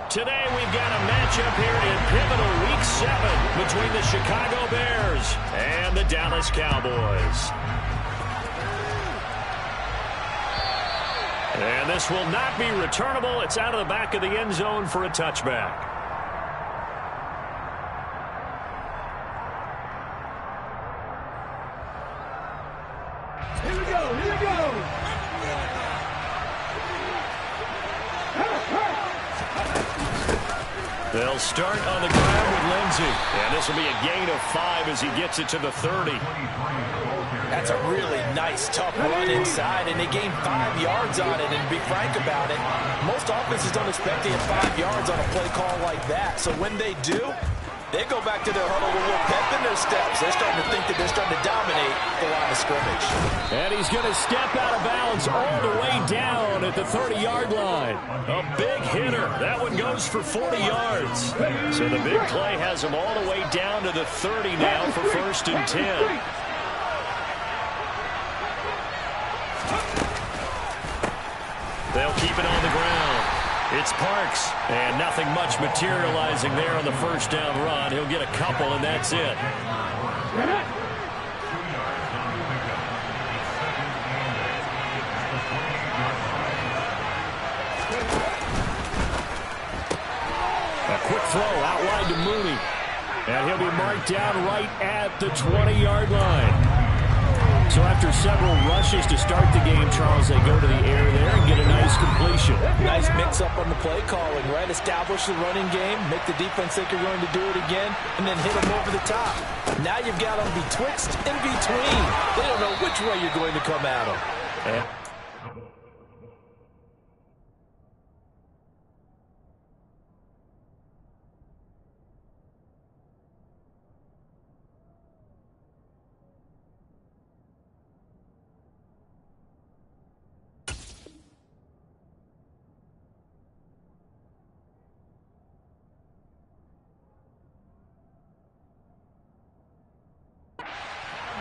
Today we've got a matchup here in pivotal Week 7 between the Chicago Bears and the Dallas Cowboys. And this will not be returnable. It's out of the back of the end zone for a touchback. Here we go, here we go. They'll start on the ground with Lindsey. And this will be a gain of 5 as he gets it to the 30. That's a really nice, tough run inside, and they gained 5 yards on it. And to be frank about it, most offenses don't expect to get 5 yards on a play call like that. So when they do, they go back to their huddle with a little pep in their steps. They're starting to think that they're starting to dominate the line of scrimmage. And he's going to step out of bounds all the way down at the 30-yard line. A big hitter. That one goes for 40 yards. So the big play has him all the way down to the 30 now for 1st and 10. They'll keep it on the ground. It's Parks, and nothing much materializing there on the first down run. He'll get a couple, and that's it. A quick throw out wide to Mooney, and he'll be marked down right at the 20-yard line. So after several rushes to start the game, Charles, they go to the air there and get a nice completion. Nice mix-up on the play calling, right? Establish the running game, make the defense think you're going to do it again, and then hit them over the top. Now you've got them betwixt and between. They don't know which way you're going to come at them. Yeah.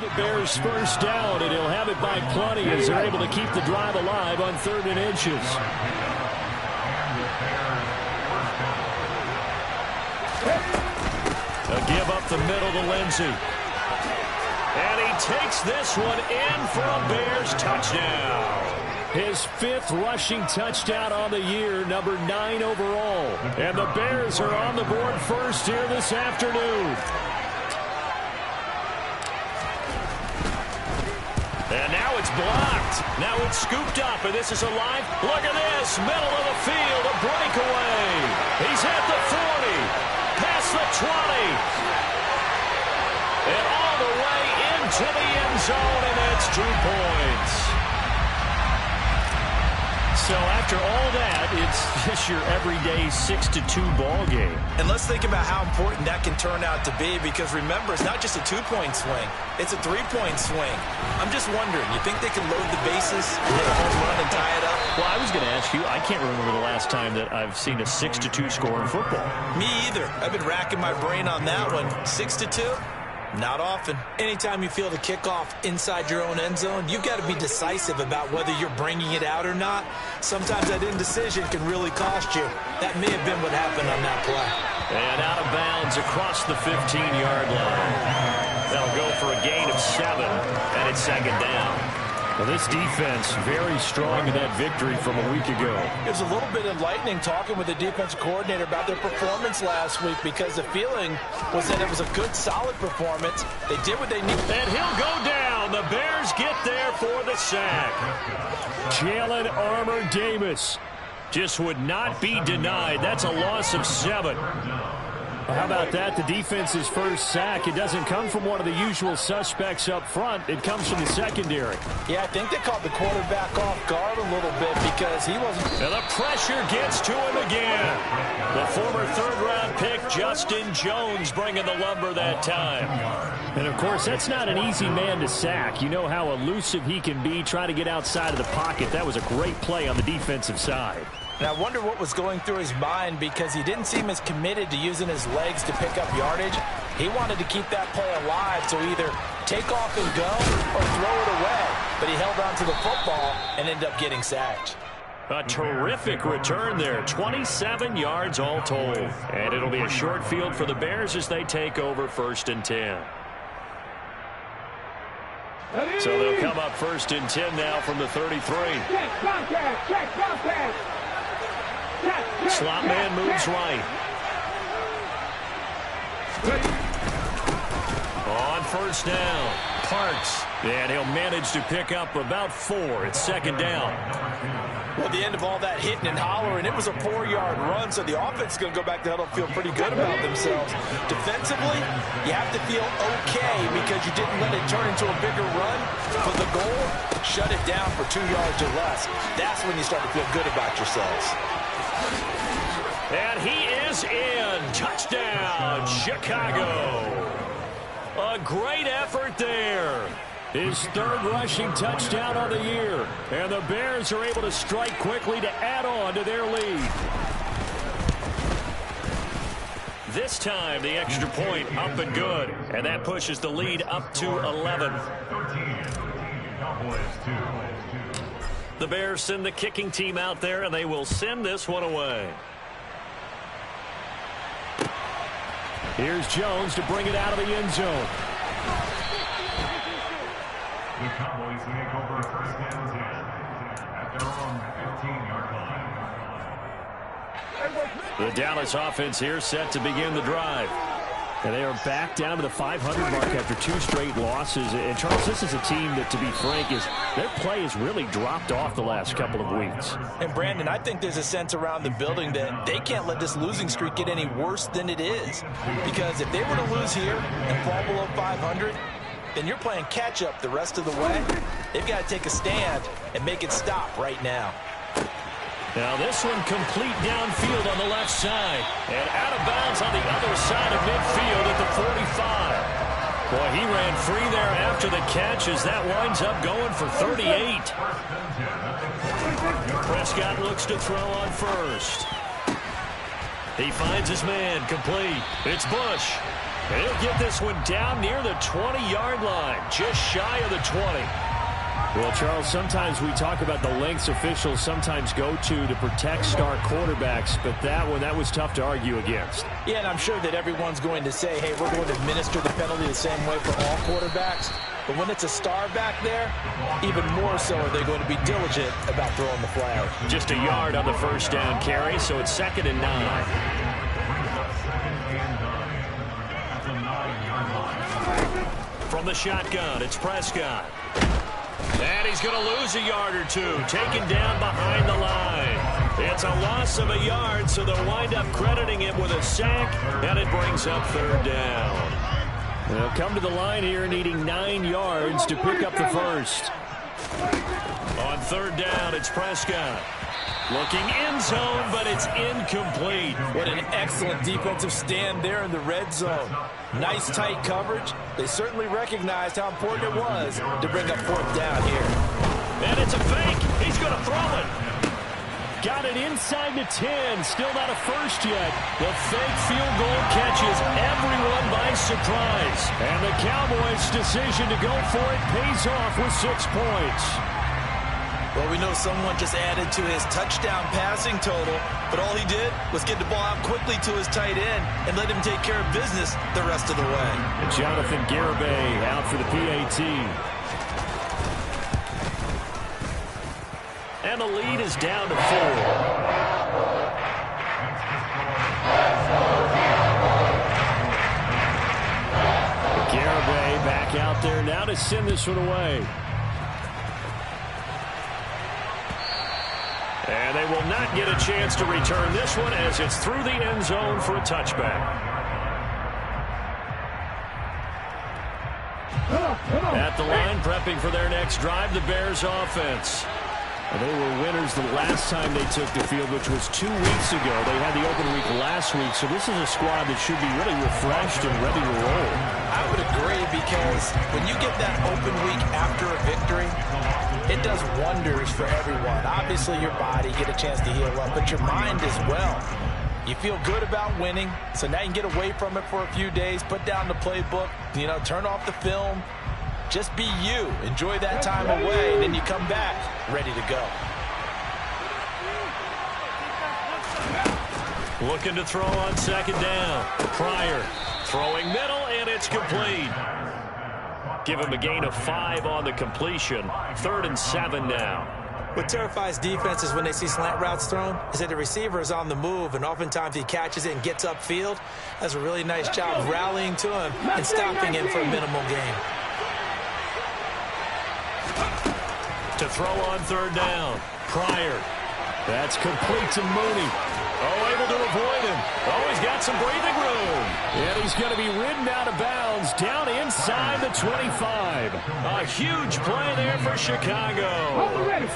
The Bears first down, and he'll have it by plenty as they're able to keep the drive alive on 3rd and inches. A give up the middle to Lindsey. And he takes this one in for a Bears touchdown. His 5th rushing touchdown on the year, number 9 overall. And the Bears are on the board first here this afternoon. And now it's blocked. Now it's scooped up, and this is alive. Look at this. Middle of the field, a breakaway. He's at the 40, past the 20. And all the way into the end zone, and that's 2 points. So after all that, it's just your everyday 6-2 ball game. And let's think about how important that can turn out to be, because remember, it's not just a 2-point swing. It's a 3-point swing. I'm just wondering, you think they can load the bases, hit a home run, and tie it up? Well, I was going to ask you, I can't remember the last time that I've seen a 6-2 score in football. Me either. I've been racking my brain on that one. 6-2? Not often. Anytime you feel the kickoff inside your own end zone, you've got to be decisive about whether you're bringing it out or not. Sometimes that indecision can really cost you. That may have been what happened on that play. And out of bounds across the 15-yard line. That'll go for a gain of 7, and it's 2nd down. Well, this defense very strong in that victory from a week ago. It was a little bit enlightening talking with the defensive coordinator about their performance last week, because the feeling was that it was a good, solid performance. They did what they needed. And he'll go down. The Bears get there for the sack. Jalen Armour-Davis just would not be denied. That's a loss of 7. How about that? The defense's first sack. It doesn't come from one of the usual suspects up front. It comes from the secondary. Yeah, I think they caught the quarterback off guard a little bit because he wasn't. And the pressure gets to him again. The former 3rd-round pick, Justin Jones, bringing the lumber that time. And, of course, that's not an easy man to sack. You know how elusive he can be trying to get outside of the pocket. That was a great play on the defensive side. And I wonder what was going through his mind, because he didn't seem as committed to using his legs to pick up yardage. He wanted to keep that play alive, so either take off and go or throw it away. But he held on to the football and ended up getting sacked. A terrific return there. 27 yards all told. And it'll be a short field for the Bears as they take over 1st and 10. So they'll come up 1st and 10 now from the 33. Slot man moves right. On 1st down, Parks. And he'll manage to pick up about 4. It's 2nd down. Well, at the end of all that hitting and hollering, it was a 4-yard run, so the offense is going to go back to huddle and feel pretty good about themselves. Defensively, you have to feel okay because you didn't let it turn into a bigger run. For the goal, shut it down for 2 yards or less. That's when you start to feel good about yourselves. And he is in. Touchdown, Chicago. A great effort there. His 3rd rushing touchdown on the year. And the Bears are able to strike quickly to add on to their lead. This time, the extra point up and good. And that pushes the lead up to 11. The Bears send the kicking team out there, and they will send this one away. Here's Jones to bring it out of the end zone. The Cowboys make over 1st and 10 at their own 15-yard line. The Dallas offense here set to begin the drive. And they are back down to the 500 mark after 2 straight losses. And, Charles, this is a team that, to be frank, their play has really dropped off the last couple of weeks. And, Brandon, I think there's a sense around the building that they can't let this losing streak get any worse than it is. Because if they were to lose here and fall below 500, then you're playing catch-up the rest of the way. They've got to take a stand and make it stop right now. Now this one complete downfield on the left side. And out of bounds on the other side of midfield at the 45. Boy, he ran free there after the catch as that winds up going for 38. Prescott looks to throw on 1st. He finds his man, complete. It's Bush. And he'll get this one down near the 20-yard line, just shy of the 20. Well, Charles, sometimes we talk about the lengths officials sometimes go to protect star quarterbacks, but that was tough to argue against. Yeah, and I'm sure that everyone's going to say, hey, we're going to administer the penalty the same way for all quarterbacks. But when it's a star back there, even more so are they going to be diligent about throwing the flag. Just a yard on the 1st down carry, so it's 2nd and 9. From the shotgun, it's Prescott. And he's going to lose a yard or 2, taken down behind the line. It's a loss of a yard, so they'll wind up crediting him with a sack, and it brings up 3rd down. They'll come to the line here needing 9 yards to pick up the 1st. On 3rd down, it's Prescott. Looking end zone, but it's incomplete. What an excellent defensive stand there in the red zone. Nice tight coverage. They certainly recognized how important it was to bring up 4th down here. And it's a fake. He's going to throw it. Got it inside the 10. Still not a 1st yet. The fake field goal catches everyone by surprise. And the Cowboys' decision to go for it pays off with 6 points. Well, we know someone just added to his touchdown passing total, but all he did was get the ball out quickly to his tight end and let him take care of business the rest of the way. And Jonathan Garibay out for the PAT. And the lead is down to 4. Garibay back out there now to send this one away. And they will not get a chance to return this one as it's through the end zone for a touchback. At the line, prepping for their next drive, the Bears offense. They were winners the last time they took the field, which was 2 weeks ago. They had the open week last week, so this is a squad that should be really refreshed and ready to roll. I would agree, because when you get that open week after a victory, it does wonders for everyone. Obviously, your body, get a chance to heal up, but your mind as well. You feel good about winning, so now you can get away from it for a few days, put down the playbook, turn off the film. Just be you. Enjoy that time away, and then you come back ready to go. Looking to throw on second down. Pryor throwing middle, and it's complete. Give him a gain of 5 on the completion. 3rd and 7 now. What terrifies defenses when they see slant routes thrown is that the receiver is on the move, and oftentimes he catches it and gets upfield. Does a really nice job rallying to him and stopping him for a minimal gain. To throw on 3rd down. Pryor. That's complete to Mooney. Oh, able to avoid him. Oh, he's got some breathing room. And he's going to be ridden out of bounds down inside the 25. A huge play there for Chicago.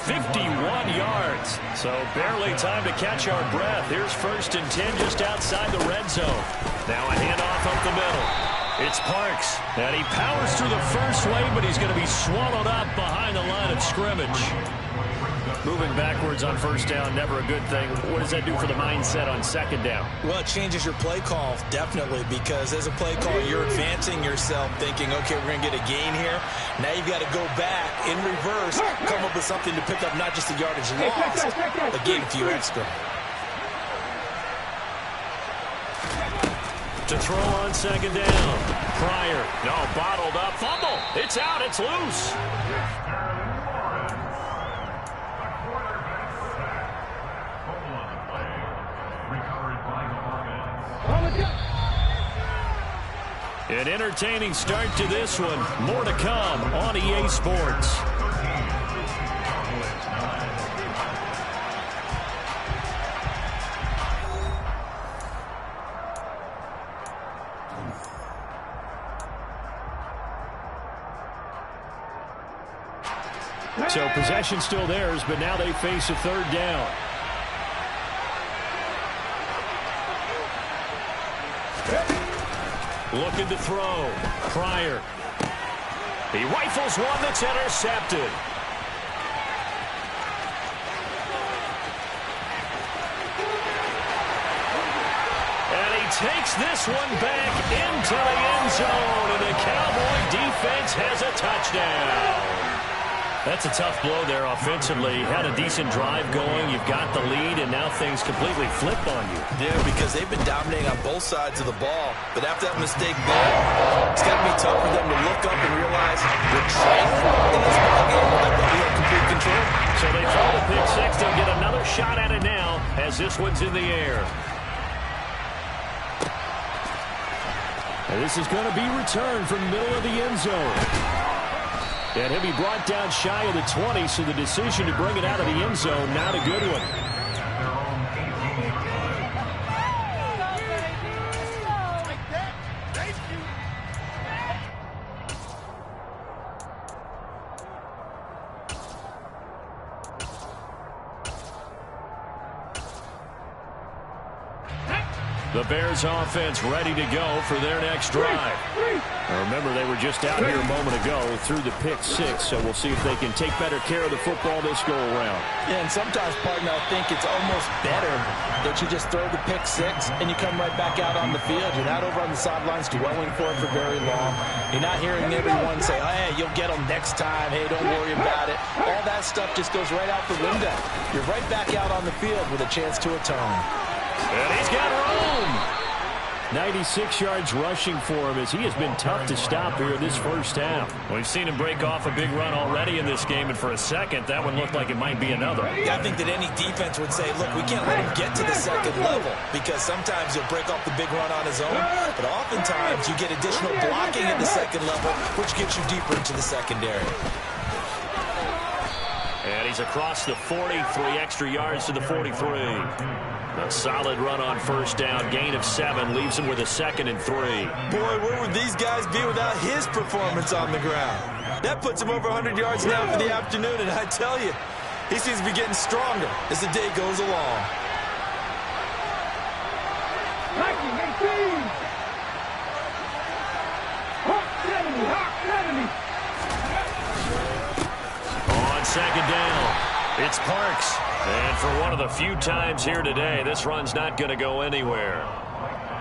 51 yards. So barely time to catch our breath. Here's 1st and 10 just outside the red zone. Now a handoff up the middle. It's Parks. And he powers through the first wave, but he's going to be swallowed up behind the line of scrimmage. Moving backwards on 1st down, never a good thing. What does that do for the mindset on 2nd down? Well, it changes your play call, definitely, because as a play call, you're advancing yourself thinking, okay, we're going to get a gain here. Now you've got to go back in reverse, come up with something to pick up not just the yardage lost, but gain a few extra. To throw on 2nd down. Pryor. No, bottled up. Fumble. It's out. It's loose. An entertaining start to this one. More to come on EA Sports. So possession still theirs, but now they face a 3rd down. Looking to throw. Pryor. He rifles one that's intercepted. And he takes this one back into the end zone, and the Cowboy defense has a touchdown. That's a tough blow there offensively. Had a decent drive going. You've got the lead, and now things completely flip on you. Yeah, because they've been dominating on both sides of the ball. But after that mistake there, it's got to be tough for them to look up and realize we're trailing in this ball game. But we have complete control. So they throw the pick 6. They'll get another shot at it now as this one's in the air. And this is going to be returned from the middle of the end zone. And he'll be brought down shy of the 20, so the decision to bring it out of the end zone, not a good one. The Bears offense ready to go for their next drive. Now remember, they were just out here a moment ago through the pick 6, so we'll see if they can take better care of the football this go-around. Yeah, and sometimes, partner, I think it's almost better that you just throw the pick 6 and you come right back out on the field. You're not over on the sidelines dwelling for it for very long. You're not hearing everyone say, oh, hey, you'll get them next time. Hey, don't worry about it. All that stuff just goes right out the window. You're right back out on the field with a chance to atone. And he's got room. 96 yards rushing for him as he has been tough to stop here in this first half. We've seen him break off a big run already in this game, and for a second, that one looked like it might be another. Yeah, I think that any defense would say, look, we can't let him get to the second level because sometimes he'll break off the big run on his own, but oftentimes you get additional blocking at the second level, which gets you deeper into the secondary. And he's across the 40, 3 extra yards to the 43. A solid run on first down, gain of 7, leaves him with a 2nd and 3. Boy, where would these guys be without his performance on the ground? That puts him over 100 yards now for the afternoon, and I tell you, he seems to be getting stronger as the day goes along. On second down, it's Parks. And for one of the few times here today, this run's not going to go anywhere.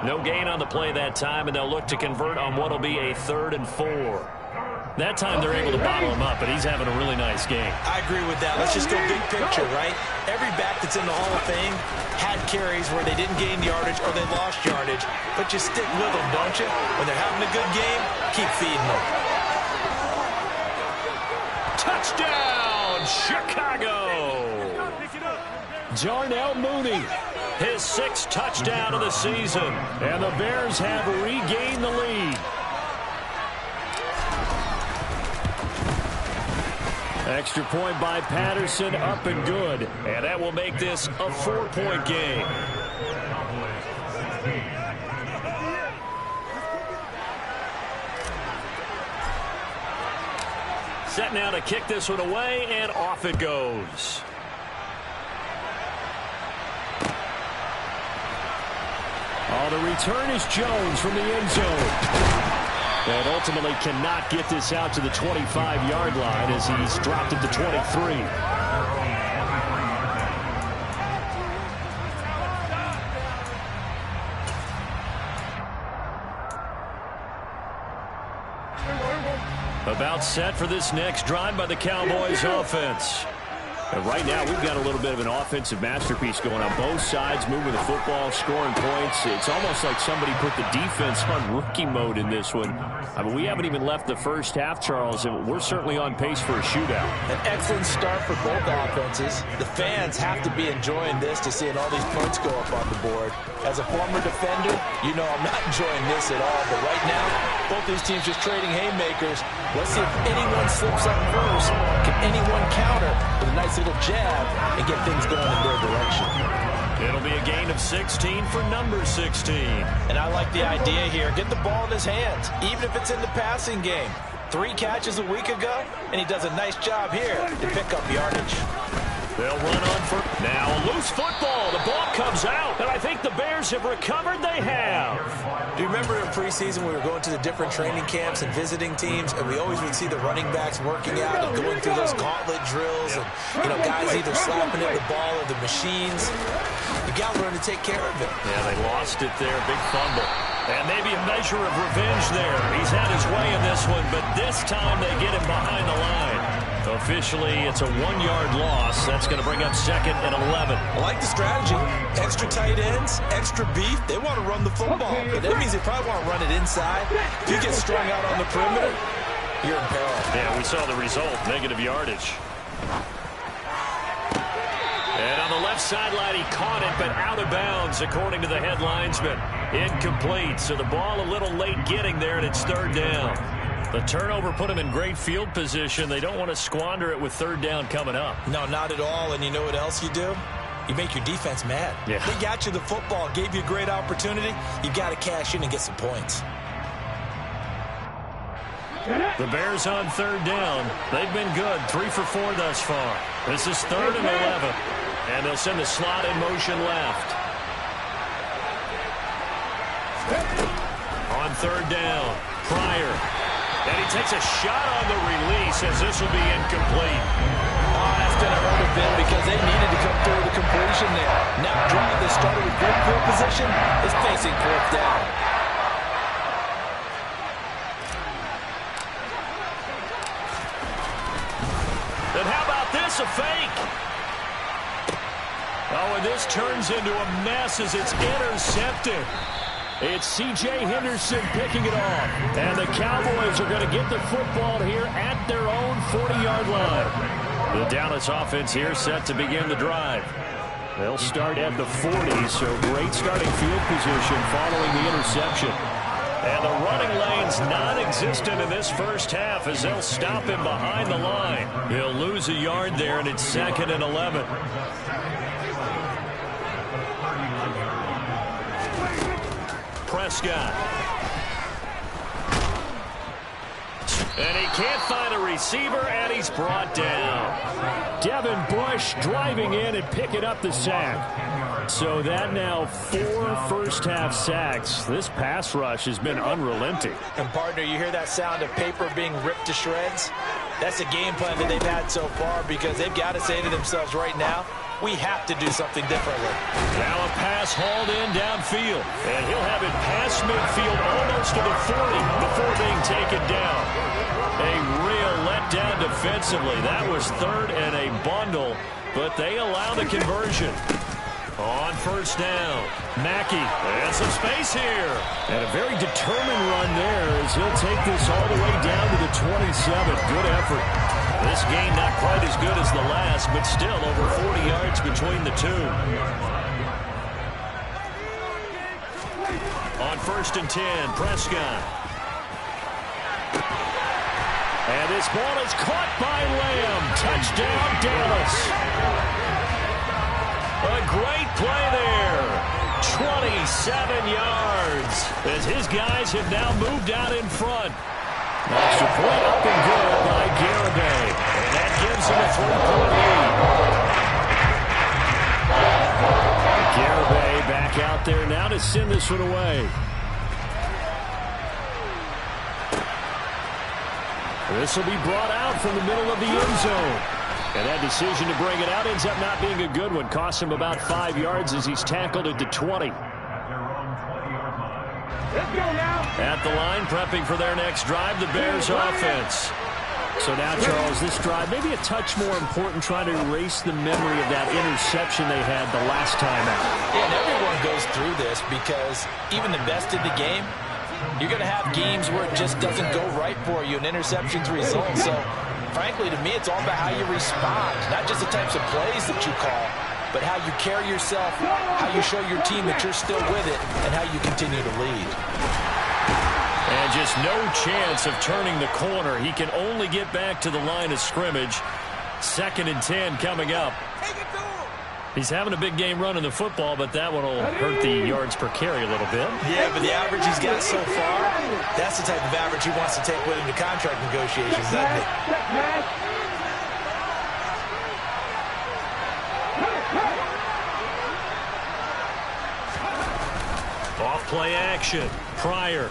No gain on the play that time, and they'll look to convert on what will be a 3rd and 4. That time they're able to bottle him up, but he's having a really nice game. I agree with that. Let's just go big picture, right? Every back that's in the Hall of Fame had carries where they didn't gain yardage or they lost yardage, but you stick with them, don't you? When they're having a good game, keep feeding them. Touchdown, Chicago! Darnell Mooney, his 6th touchdown of the season, and the Bears have regained the lead. Extra point by Patterson, up and good. And that will make this a 4-point game. Set now to kick this one away, and off it goes. Oh, the return is Jones from the end zone. And ultimately cannot get this out to the 25-yard line as he's dropped it to 23. About set for this next drive by the Cowboys offense. And right now, we've got a little bit of an offensive masterpiece going on both sides, moving the football, scoring points. It's almost like somebody put the defense on rookie mode in this one. I mean, we haven't even left the first half, Charles, and we're certainly on pace for a shootout. An excellent start for both offenses. The fans have to be enjoying this to seeing all these points go up on the board. As a former defender, you know I'm not enjoying this at all. But right now, both these teams just trading haymakers. Let's see if anyone slips up first. Can anyone counter with a nice little jab and get things going in their direction? It'll be a gain of 16 for number 16. And I like the idea here. Get the ball in his hands, even if it's in the passing game. 3 catches a week ago, and he does a nice job here to pick up yardage. They'll run on for now. A loose football. The ball comes out, and I think the Bears have recovered. They have. Do you remember in preseason we were going to the different training camps and visiting teams, and we always would see the running backs working out and going through those gauntlet drills, and guys either slapping at the ball or the machines. You got to learn to take care of it. Yeah, they lost it there. Big fumble. And maybe a measure of revenge there. He's had his way in this one, but this time they get him behind the line. Officially, it's a 1-yard loss. That's going to bring up 2nd and 11. I like the strategy. Extra tight ends, extra beef. They want to run the football. But that means they probably want to run it inside. If you get strung out on the perimeter, you're in peril. Yeah, we saw the result. Negative yardage. And on the left sideline, he caught it, but out of bounds, according to the head linesman. Incomplete. So the ball a little late getting there, and it's 3rd down. The turnover put them in great field position. They don't want to squander it with 3rd down coming up. No, not at all. And you know what else you do? You make your defense mad. Yeah. They got you the football, gave you a great opportunity. You got to cash in and get some points. The Bears on 3rd down. They've been good. 3 for 4 thus far. This is 3rd and 11. And they'll send the slot in motion left. On 3rd down, Pryor. And he takes a shot on the release as this will be incomplete. Oh, that's going to hurt a bit because they needed to come through the completion there. Now drive that started with great field position is facing 4th down. And how about this, a fake? Oh, and this turns into a mess as it's intercepted. It's C.J. Henderson picking it off. And the Cowboys are going to get the football here at their own 40-yard line. The Dallas offense here set to begin the drive. They'll start at the 40, so great starting field position following the interception. And the running lane's non-existent in this first half as they'll stop him behind the line. He'll lose a yard there, and it's 2nd and 11. Prescott. And he can't find a receiver, and he's brought down. Devin Bush driving in and picking up the sack. So that now 4 first-half sacks. This pass rush has been unrelenting. And, partner, you hear that sound of paper being ripped to shreds? That's a game plan that they've had so far because they've got to say to themselves right now, we have to do something differently. Now a pass hauled in downfield. And he'll have it past midfield almost to the 40 before being taken down. A real letdown defensively. That was third and a bundle, but they allow the conversion. On first down, Mackey has some space here. And a very determined run there as he'll take this all the way down to the 27. Good effort. This game not quite as good as the last, but still over 40 yards between the two. On first and 10, Prescott. And this ball is caught by Lamb. Touchdown, Dallas. A great play there. 27 yards as his guys have now moved out in front. Extra point up and good by Garibay. And that gives him a 3-point lead. Garibay back out there now to send this one away. This will be brought out from the middle of the end zone. And that decision to bring it out ends up not being a good one. Costs him about 5 yards as he's tackled at the 20. Let's go now. At the line, prepping for their next drive, the Bears offense. So now, Charles, this drive maybe a touch more important, trying to erase the memory of that interception they had the last time out. Yeah, and everyone goes through this because even the best in the game, you're going to have games where it just doesn't go right for you, and interceptions result. So, frankly, to me, it's all about how you respond, not just the types of plays that you call, but how you carry yourself, how you show your team that you're still with it, and how you continue to lead. And just no chance of turning the corner. He can only get back to the line of scrimmage. 2nd and 10 coming up. He's having a big game running the football, but that one will hurt the yards per carry a little bit. Yeah, but the average he's got so far, that's the type of average he wants to take with him to contract negotiations, doesn't it? Off play action. Pryor.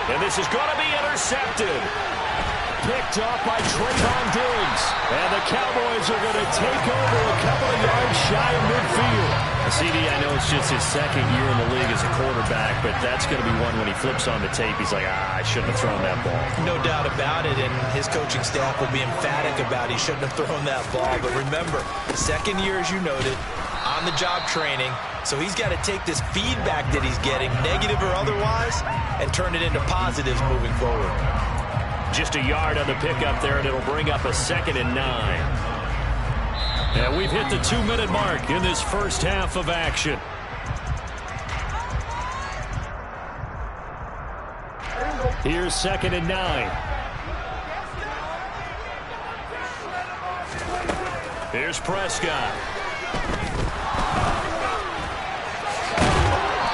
And this is going to be intercepted. Picked off by Trayvon Diggs. And the Cowboys are going to take over a couple of yards shy of midfield. CD, I know it's just his 2nd year in the league as a quarterback, but that's going to be one when he flips on the tape, he's like, I shouldn't have thrown that ball. No doubt about it, and his coaching staff will be emphatic about he shouldn't have thrown that ball. But remember, 2nd year, as you noted, on-the-job training, so he's got to take this feedback that he's getting, negative or otherwise, and turn it into positives moving forward. Just a yard on the pickup there, and it'll bring up a 2nd and 9. And we've hit the 2-minute mark in this first half of action. Here's 2nd and 9. Here's Prescott.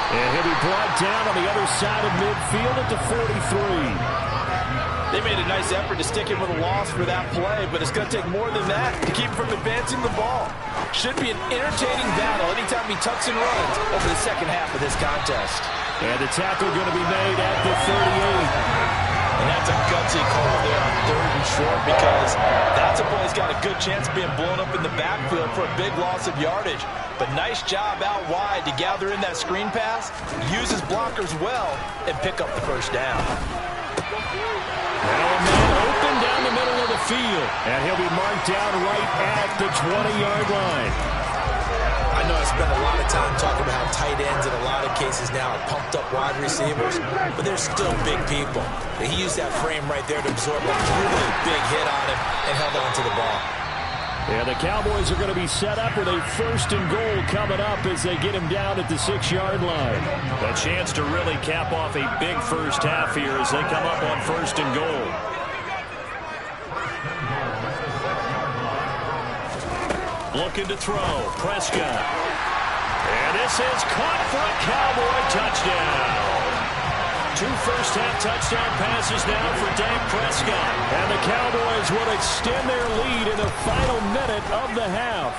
And he'll be brought down on the other side of midfield at the 43. They made a nice effort to stick him with a loss for that play, but it's going to take more than that to keep him from advancing the ball. Should be an entertaining battle anytime he tucks and runs over the second half of this contest. And the tackle going to be made at the 38. And that's a gutsy call there on 3rd and short, because that's a play that's got a good chance of being blown up in the backfield for a big loss of yardage. But nice job out wide to gather in that screen pass, use his blockers well, and pick up the first down. Now a man open down the middle of the field, and he'll be marked down right at the 20-yard line. I know I spent a lot of time talking about how tight ends in a lot of cases now are pumped up wide receivers, but they're still big people. He used that frame right there to absorb a really big hit on him and held on to the ball. Yeah, the Cowboys are going to be set up with a 1st and goal coming up as they get him down at the 6-yard line. A chance to really cap off a big first half here as they come up on 1st and goal. Looking to throw. Prescott. And this is caught for a Cowboy touchdown. 2 first-half touchdown passes now for Dak Prescott. And the Cowboys will extend their lead in the final minute of the half.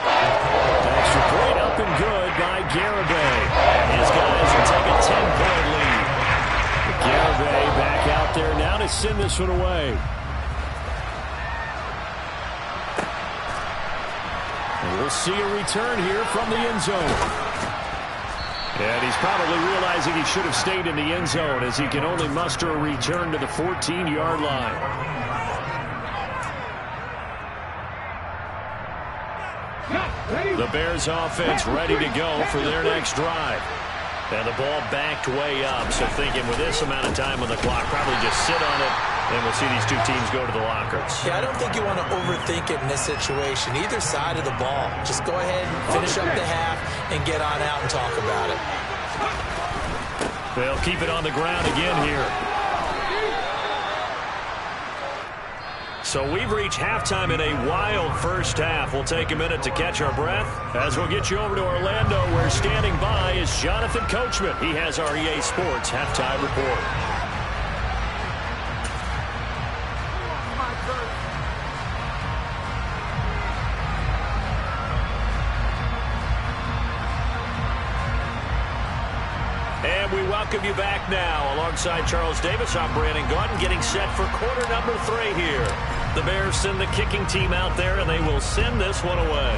Extra point up and good by Garibay. His guys will take a 10-point lead. Garibay back out there now to send this one away. And we'll see a return here from the end zone. And he's probably realizing he should have stayed in the end zone as he can only muster a return to the 14-yard line. The Bears offense ready to go for their next drive. And the ball backed way up, so thinking with this amount of time on the clock, probably just sit on it, and we'll see these two teams go to the lockers. Yeah, I don't think you want to overthink it in this situation. Either side of the ball. Just go ahead and finish up the half and get on out and talk about it. They'll keep it on the ground again here. So we've reached halftime in a wild first half. We'll take a minute to catch our breath as we'll get you over to Orlando, where standing by is Jonathan Coachman. He has our EA Sports halftime report. And we welcome you back now. Alongside Charles Davis, I'm Brandon Gaudin, getting set for quarter number 3 here. The Bears send the kicking team out there, and they will send this one away.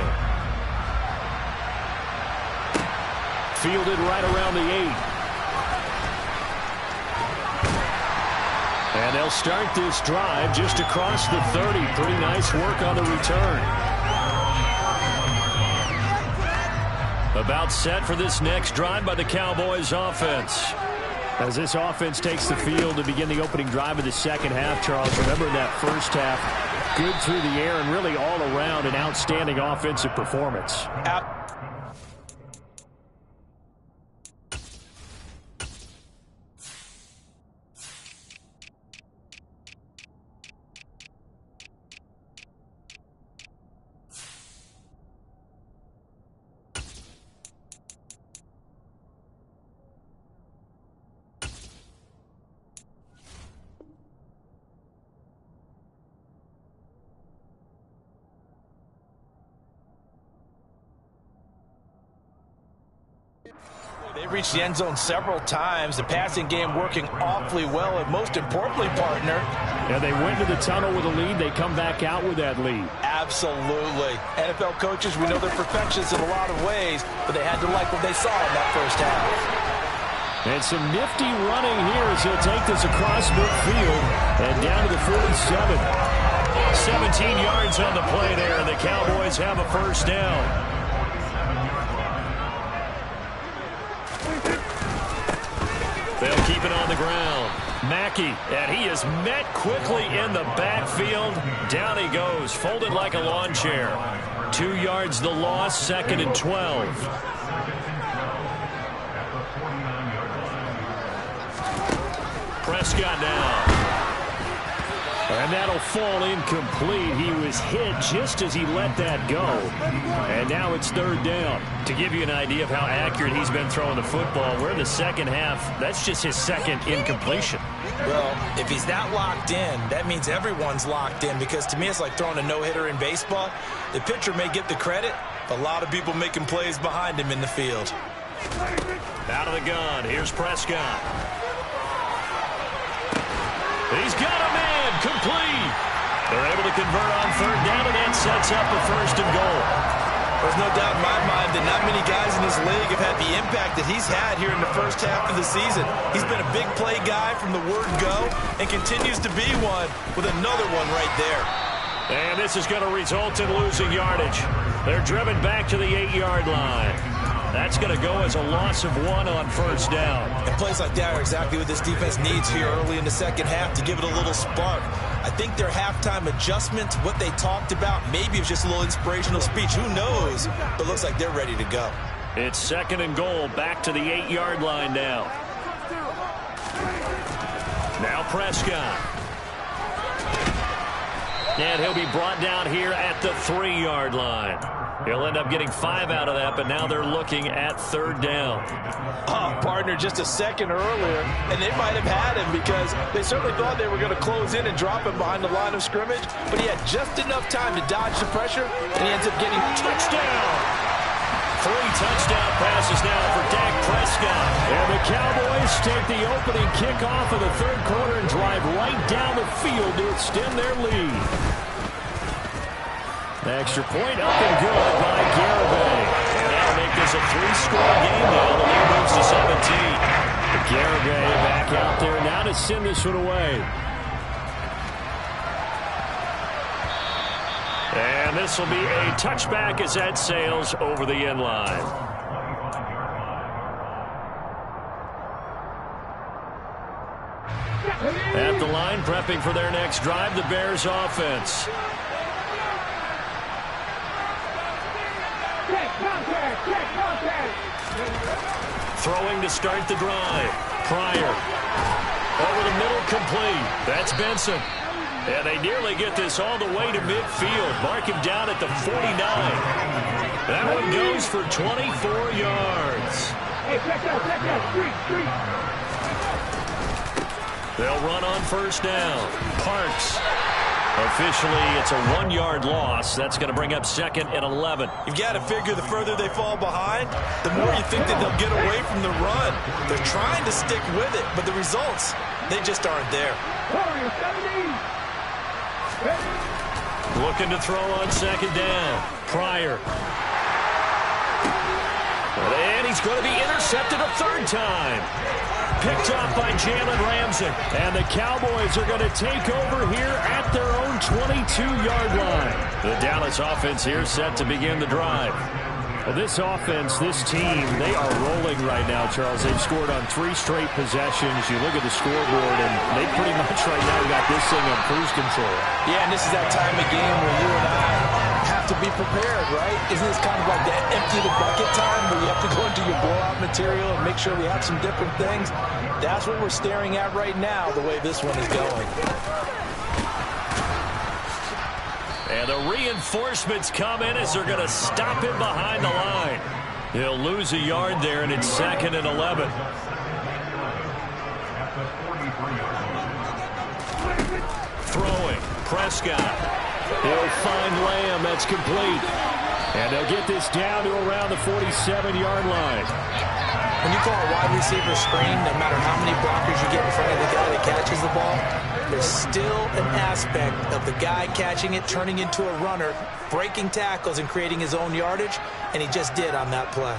Fielded right around the 8. And they'll start this drive just across the 30. Pretty nice work on the return. About set for this next drive by the Cowboys offense. As this offense takes the field to begin the opening drive of the second half, Charles, remember in that first half, good through the air and really all around an outstanding offensive performance. They reached the end zone several times. The passing game working awfully well, and most importantly, partner. Yeah, they went to the tunnel with a lead. They come back out with that lead. Absolutely. NFL coaches, we know they're perfectionists in a lot of ways, but they had to like what they saw in that first half. And some nifty running here as he'll take this across midfield and down to the 47. 17 yards on the play there, and the Cowboys have a first down. They'll keep it on the ground. Mackey, and he is met quickly in the backfield. Down he goes, folded like a lawn chair. 2 yards the loss, 2nd and 12. Prescott now. And that'll fall incomplete. He was hit just as he let that go. And now it's 3rd down. To give you an idea of how accurate he's been throwing the football, we're in the second half. That's just his 2nd incompletion. Well, if he's that locked in, that means everyone's locked in, because to me it's like throwing a no-hitter in baseball. The pitcher may get the credit, but a lot of people making plays behind him in the field. Out of the gun, here's Prescott. He's got a man, complete. They're able to convert on 3rd down, and that sets up a 1st and goal. There's no doubt in my mind that not many guys in this league have had the impact that he's had here in the first half of the season. He's been a big play guy from the word go and continues to be one with another one right there. And this is going to result in losing yardage. They're driven back to the 8-yard line. That's going to go as a loss of 1 on 1st down. And plays like that are exactly what this defense needs here early in the second half to give it a little spark. I think their halftime adjustment, what they talked about, maybe it was just a little inspirational speech. Who knows? But looks like they're ready to go. It's 2nd and goal, back to the 8-yard line now. Now Prescott. And he'll be brought down here at the 3-yard line. He'll end up getting 5 out of that, but now they're looking at 3rd down. Partner, just a second earlier, and they might have had him because they certainly thought they were going to close in and drop him behind the line of scrimmage, but he had just enough time to dodge the pressure, and he ends up getting touchdown. 3 touchdown passes now for Dak Prescott. And the Cowboys take the opening kickoff of the 3rd quarter and drive right down the field to extend their lead. Extra point up and good by Garibay. And that'll make this a 3-score game now. The lead moves gains to 17. Garibay back out there now to send this one away. And this will be a touchback as that sails over the end line. At the line, prepping for their next drive, the Bears offense. Throwing to start the drive. Pryor. Over the middle, complete. That's Benson. And they nearly get this all the way to midfield. Mark him down at the 49. That one goes for 24 yards. They'll run on first down. Parks. Officially, it's a 1-yard loss. That's going to bring up 2nd and 11. You've got to figure the further they fall behind, the more you think that they'll get away from the run. They're trying to stick with it, but the results, they just aren't there. Looking to throw on second down. Pryor. And he's going to be intercepted a third time. Picked off by Jalen Ramsey. And the Cowboys are going to take over here at their own 22-yard line. The Dallas offense here set to begin the drive. Well, this offense, this team, they are rolling right now, Charles. They've scored on 3 straight possessions. You look at the scoreboard, and they pretty much right now got this thing on cruise control. Yeah, and this is that time of game where you and I have to be prepared, right? Isn't this kind of like that empty the bucket time where you have to go into your blowout material and make sure we have some different things? That's what we're staring at right now, the way this one is going. And the reinforcements come in as they're going to stop him behind the line. He'll lose a yard there, and it's 2nd and 11. Throwing. Prescott. He'll find Lamb. That's complete. And they'll get this down to around the 47-yard line. When you call a wide receiver screen, no matter how many blockers you get in front of the guy that catches the ball, there's still an aspect of the guy catching it, turning into a runner, breaking tackles and creating his own yardage, and he just did on that play.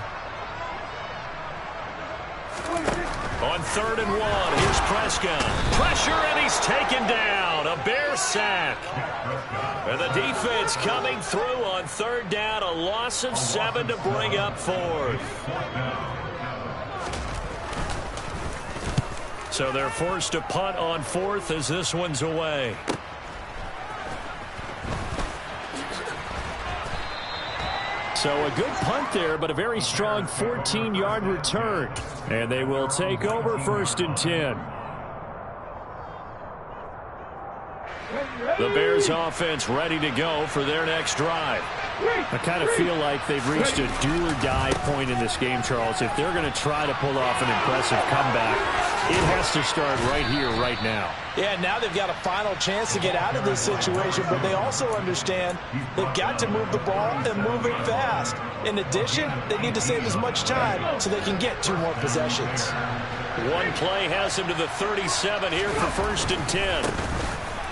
On 3rd and 1, here's Prescott. Pressure, and he's taken down. A Bear sack. And the defense coming through on 3rd down. A loss of 7 to bring up 4th. So they're forced to punt on 4th as this one's away. So a good punt there, but a very strong 14-yard return. And they will take over 1st and 10. The Bears offense ready to go for their next drive. I kind of feel like they've reached a do-or-die point in this game, Charles. If they're going to try to pull off an impressive comeback, it has to start right here, right now. Yeah, now they've got a final chance to get out of this situation, but they also understand they've got to move the ball and move it fast. In addition, they need to save as much time so they can get 2 more possessions. One play has him to the 37 here for 1st and 10.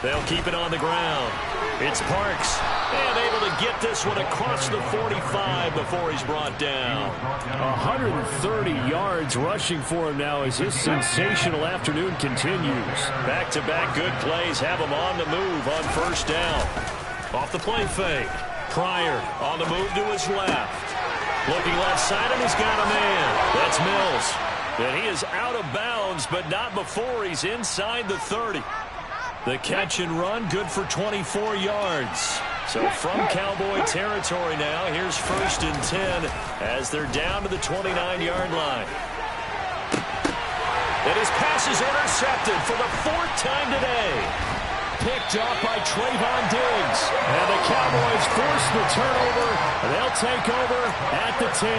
They'll keep it on the ground. It's Parks. And able to get this one across the 45 before he's brought down. 130 yards rushing for him now as his sensational afternoon continues. Back-to-back good plays have him on the move on 1st down. Off the play fake. Pryor on the move to his left. Looking left side, and he's got a man. That's Mills. And he is out of bounds, but not before he's inside the 30. The catch and run, good for 24 yards. So from Cowboy territory now, here's 1st and 10 as they're down to the 29-yard line. And his pass is intercepted for the 4th time today. Picked off by Trayvon Diggs. And the Cowboys force the turnover. And they'll take over at the 10.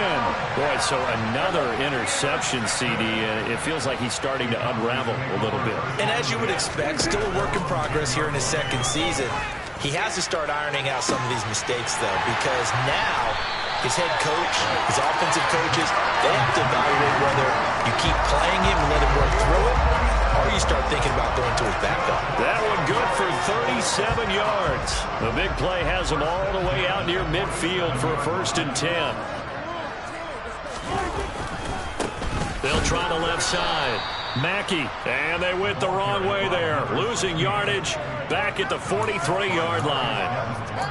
Boy, so another interception, CD. It feels like he's starting to unravel a little bit. And as you would expect, still a work in progress here in his 2nd season. He has to start ironing out some of these mistakes, though, because now his head coach, his offensive coaches, they have to evaluate whether you keep playing him and let him work through it, or you start thinking about going to his backup. That one good for 37 yards. The big play has him all the way out near midfield for 1st and 10. try the left side. Mackey, and they went the wrong way there. Losing yardage back at the 43-yard line.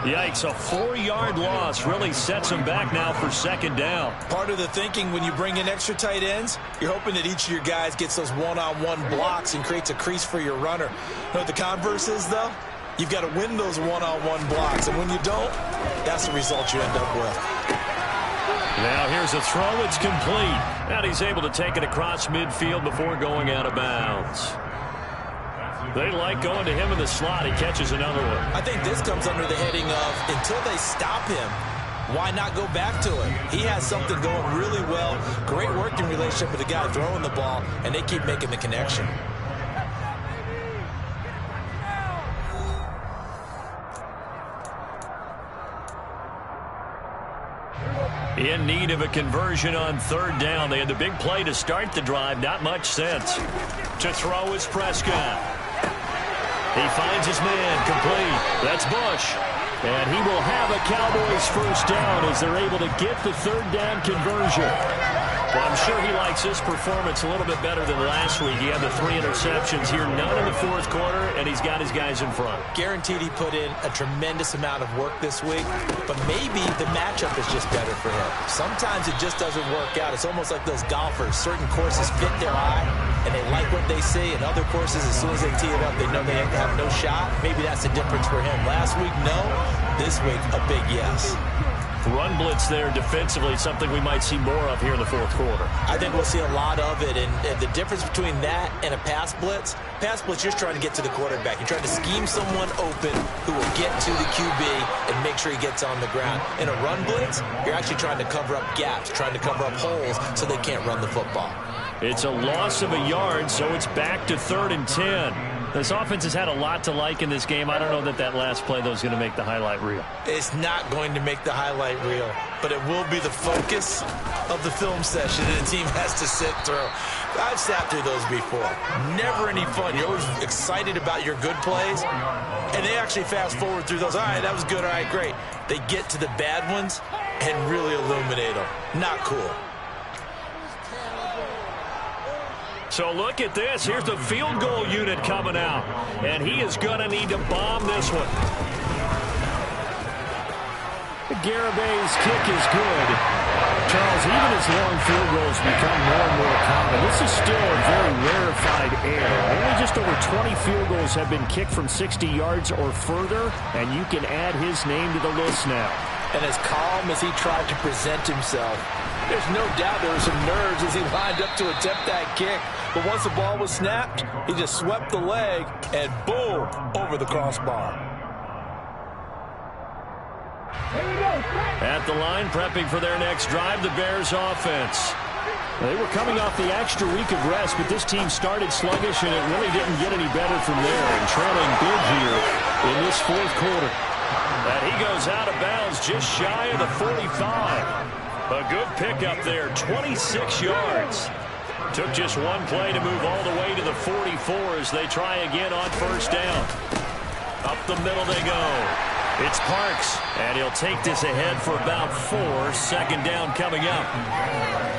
Yikes, a 4-yard loss really sets them back now for second down. Part of the thinking when you bring in extra tight ends, you're hoping that each of your guys gets those one-on-one blocks and creates a crease for your runner. You know what the converse is, though? You've got to win those one-on-one blocks, and when you don't, that's the result you end up with. Now here's a throw. It's complete. And he's able to take it across midfield before going out of bounds. They like going to him in the slot. He catches another one. I think this comes under the heading of until they stop him, why not go back to him? He has something going really well. Great working relationship with the guy throwing the ball, and they keep making the connection. In need of a conversion on third down. They had the big play to start the drive. Not much sense. To throw is Prescott. He finds his man complete. That's Bush. And he will have a Cowboys first down as they're able to get the third down conversion. Well, I'm sure he likes this performance a little bit better than last week. He had the 3 interceptions here, none in the fourth quarter, and he's got his guys in front. Guaranteed he put in a tremendous amount of work this week, but maybe the matchup is just better for him. Sometimes it just doesn't work out. It's almost like those golfers. Certain courses fit their eye, and they like what they see, and other courses, as soon as they tee it up, they know they have no shot. Maybe that's the difference for him. Last week, no. This week, a big yes. Run blitz there defensively, something we might see more of here in the fourth quarter. I think we'll see a lot of it, and the difference between that and a pass blitz, you're just trying to get to the quarterback. You're trying to scheme someone open who will get to the QB and make sure he gets on the ground. In a run blitz, you're actually trying to cover up gaps, trying to cover up holes so they can't run the football. It's a loss of a yard, so it's back to 3rd and 10. This offense has had a lot to like in this game. I don't know that last play, though, is going to make the highlight reel. It's not going to make the highlight reel, but it will be the focus of the film session that the team has to sit through. I've sat through those before. Never any fun. You're always excited about your good plays, and they actually fast forward through those. All right, that was good. All right, great. They get to the bad ones and really illuminate them. Not cool. So look at this. Here's the field goal unit coming out. And he is going to need to bomb this one. Garabay's kick is good. Charles, even as long field goals become more and more common, this is still a very rarefied air. Only just over 20 field goals have been kicked from 60 yards or further, and you can add his name to the list now. And as calm as he tried to present himself, there's no doubt there were some nerves as he lined up to attempt that kick. But once the ball was snapped, he just swept the leg and boom, over the crossbar. At the line, prepping for their next drive, the Bears offense. They were coming off the extra week of rest, but this team started sluggish, and it really didn't get any better from there. And trailing big here in this fourth quarter. And he goes out of bounds just shy of the 45. A good pickup there, 26 yards. Took just one play to move all the way to the 44 as they try again on first down. Up the middle they go. It's Parks, and he'll take this ahead for about 4. Second down coming up.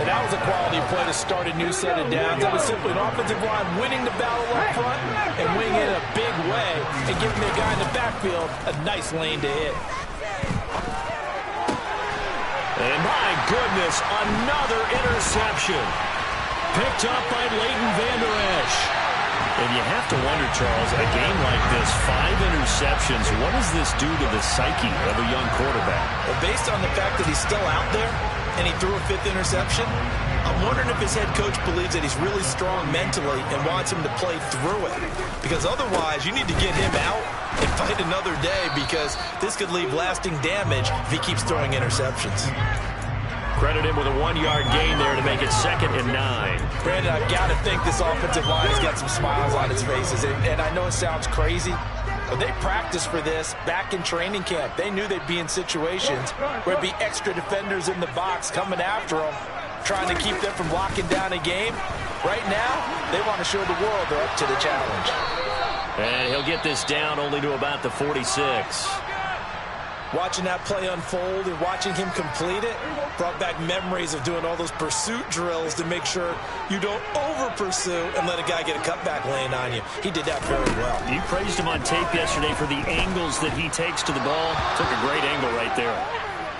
And that was a quality play to start a new set of downs. That was simply an offensive line winning the battle up front and winning it in a big way and giving the guy in the backfield a nice lane to hit. And my goodness, another interception. Picked up by Leighton Vander Esch. And you have to wonder, Charles, a game like this, 5 interceptions, what does this do to the psyche of a young quarterback? Well, based on the fact that he's still out there and he threw a 5th interception, I'm wondering if his head coach believes that he's really strong mentally and wants him to play through it. Because otherwise, you need to get him out and fight another day, because this could leave lasting damage if he keeps throwing interceptions. Credit him with a 1-yard gain there to make it 2nd and 9. Brandon, I've got to think this offensive line has got some smiles on its faces. And I know it sounds crazy, but they practiced for this back in training camp. They knew they'd be in situations where it'd be extra defenders in the box coming after them, trying to keep them from locking down a game. Right now, they want to show the world they're up to the challenge. And he'll get this down only to about the 46. Watching that play unfold and watching him complete it brought back memories of doing all those pursuit drills to make sure you don't over-pursue and let a guy get a cutback lane on you. He did that very well. You praised him on tape yesterday for the angles that he takes to the ball. Took a great angle right there.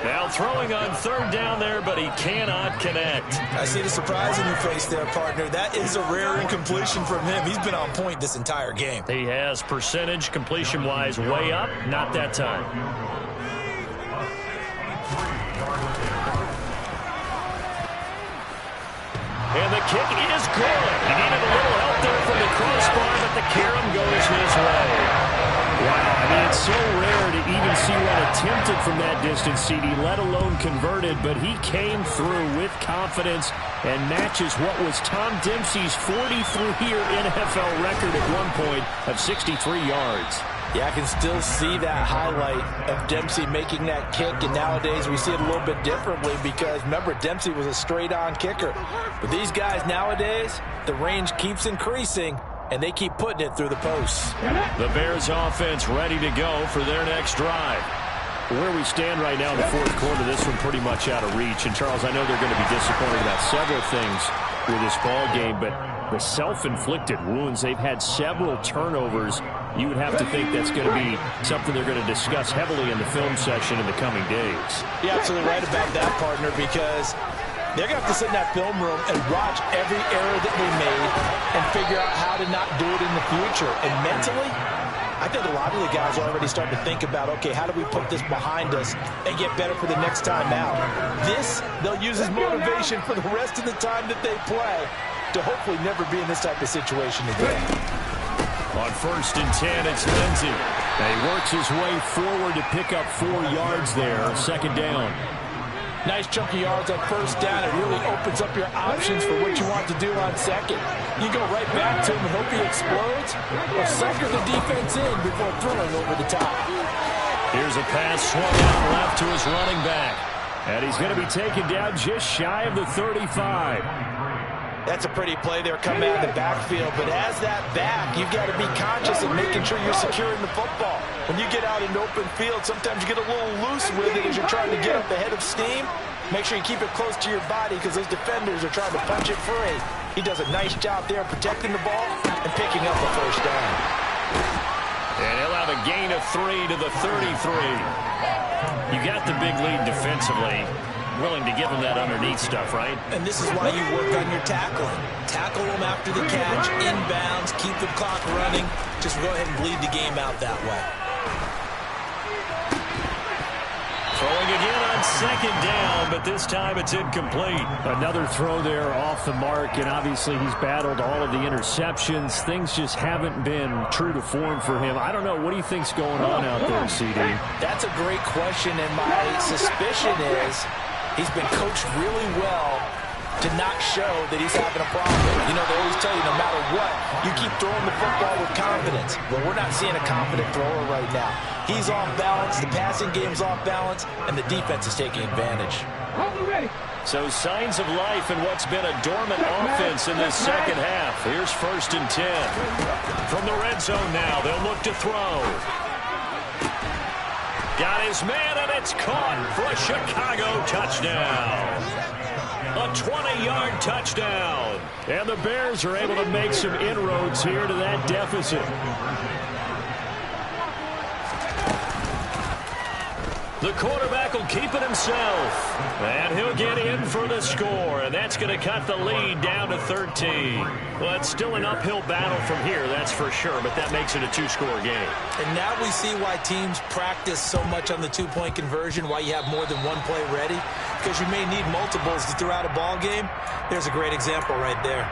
Now throwing on third down there, but he cannot connect. I see the surprise in your face there, partner. That is a rare incompletion from him. He's been on point this entire game. He has percentage completion-wise way up. Not that time. And the kick is good. He needed a little help there from the crossbar, but the carom goes his way. Wow, I mean, it's so rare to even see one attempted from that distance, CD, let alone converted, but he came through with confidence and matches what was Tom Dempsey's 43-year NFL record at one point of 63 yards. Yeah, I can still see that highlight of Dempsey making that kick, and nowadays we see it a little bit differently because, remember, Dempsey was a straight-on kicker. But these guys nowadays, the range keeps increasing, and they keep putting it through the posts. The Bears offense ready to go for their next drive. Where we stand right now in the fourth quarter, this one pretty much out of reach. And, Charles, I know they're going to be disappointed about several things with this ball game, but the self-inflicted wounds, they've had several turnovers. You would have to think that's going to be something they're going to discuss heavily in the film session in the coming days. You're absolutely right about that, partner, because they're going to have to sit in that film room and watch every error that they made and figure out how to not do it in the future. And mentally, I think a lot of the guys are already starting to think about, okay, how do we put this behind us and get better for the next time out? This, they'll use as motivation for the rest of the time that they play to hopefully never be in this type of situation again. On 1st and 10, it's Lindsey. And he works his way forward to pick up 4 yards there. 2nd down. Nice chunky yards on 1st down. It really opens up your options for what you want to do on 2nd. You go right back to him and hope he explodes, or sucker the defense in before throwing over the top. Here's a pass swung out left to his running back. And he's going to be taken down just shy of the 35. That's a pretty play there coming out of the backfield, but as that back, you've got to be conscious of making sure you're securing the football. When you get out in open field, sometimes you get a little loose with it as you're trying to get up the head of steam. Make sure you keep it close to your body because those defenders are trying to punch it free. He does a nice job there protecting the ball and picking up a 1st down. And he'll have a gain of 3 to the 33. You got the big lead defensively. Willing to give him that underneath stuff, right? And this is why you work on your tackling. Tackle them after the catch, inbounds, keep the clock running. Just go ahead and bleed the game out that way. Throwing again on 2nd down, but this time it's incomplete. Another throw there off the mark, and obviously he's battled all of the interceptions. Things just haven't been true to form for him. I don't know. What do you think's going on out there, CD? That's a great question, and my suspicion is he's been coached really well to not show that he's having a problem. You know, they always tell you no matter what, you keep throwing the football with confidence. Well, we're not seeing a confident thrower right now. He's off balance, the passing game's off balance, and the defense is taking advantage. So signs of life in what's been a dormant offense in this 2nd half. Here's 1st and 10. From the red zone now, they'll look to throw. Got his man, and it's caught for a Chicago touchdown. A 20-yard touchdown. And the Bears are able to make some inroads here to that deficit. The quarterback will keep it himself. And he'll get in for the score. And that's going to cut the lead down to 13. Well, it's still an uphill battle from here, that's for sure. But that makes it a 2-score game. And now we see why teams practice so much on the 2-point conversion, why you have more than one play ready. Because you may need multiples to throw out a ball game. There's a great example right there.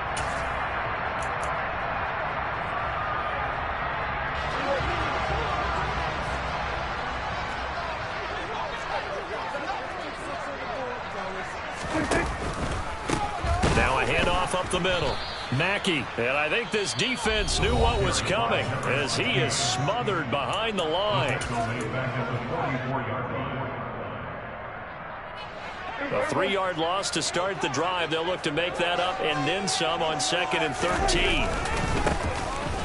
Now a handoff up the middle. Mackey, and I think this defense knew what was coming as he is smothered behind the line. A 3-yard loss to start the drive. They'll look to make that up and then some on 2nd and 13.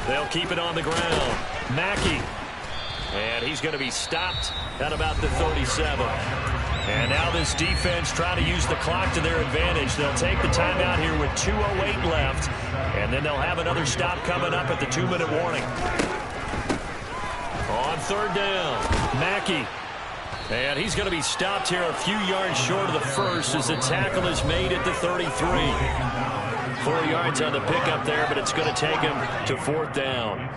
They'll keep it on the ground. Mackey. And he's going to be stopped at about the 37. And now this defense trying to use the clock to their advantage. They'll take the timeout here with 2:08 left. And then they'll have another stop coming up at the 2-minute warning. On third down, Mackey. And he's going to be stopped here a few yards short of the first as the tackle is made at the 33. 4 yards on the pickup there, but it's going to take him to fourth down.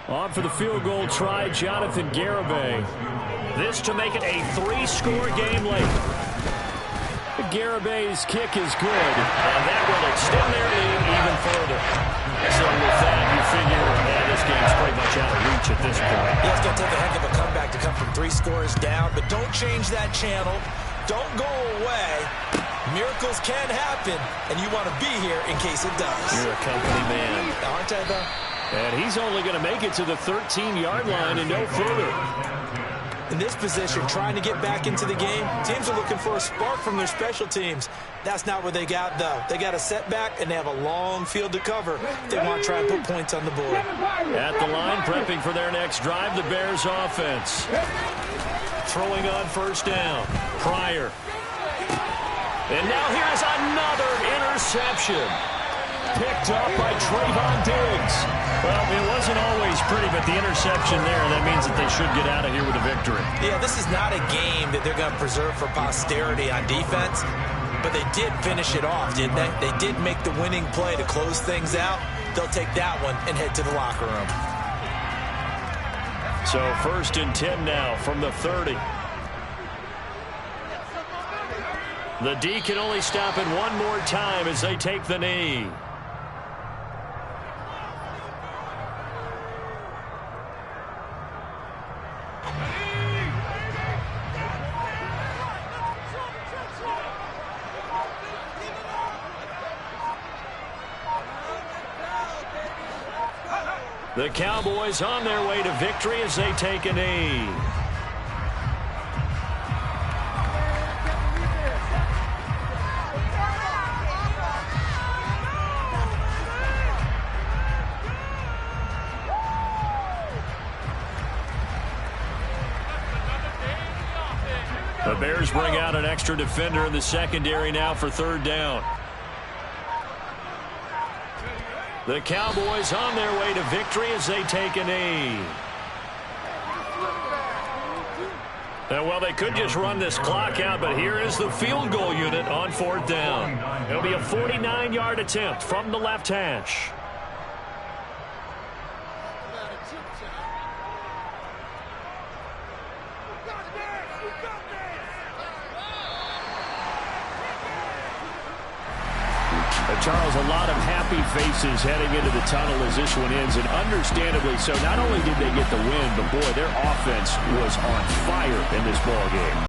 On for the field goal try, Jonathan Garibay. This to make it a 3-score game late. Garibay's kick is good, and that will extend their lead even further. So with that, you figure this game's pretty much out of reach at this point. Yeah, it's going to take a heck of a comeback to come from 3 scores down, but don't change that channel. Don't go away. Miracles can happen, and you want to be here in case it does. You're a company man. Aren't I, though? And he's only going to make it to the 13-yard line and no further. In this position, trying to get back into the game, teams are looking for a spark from their special teams. That's not what they got, though. They got a setback, and they have a long field to cover. They want to try and put points on the board. At the line, prepping for their next drive, the Bears offense. Throwing on first down, Pryor. And now here's another interception. Picked up by Trayvon Diggs. Well, it wasn't always pretty, but the interception there, that means that they should get out of here with a victory. Yeah, this is not a game that they're going to preserve for posterity on defense, but they did finish it off, didn't they? They did make the winning play to close things out. They'll take that one and head to the locker room. So 1st and 10 now from the 30. The D can only stop it one more time as they take the knee. The Cowboys on their way to victory as they take a knee. The Bears bring out an extra defender in the secondary now for third down. The Cowboys on their way to victory as they take a knee. And, well, they could just run this clock out, but here is the field goal unit on fourth down. It'll be a 49-yard attempt from the left hash. Charles, a lot of happy faces heading into the tunnel as this one ends, and understandably so. Not only did they get the win, but, boy, their offense was on fire in this ballgame.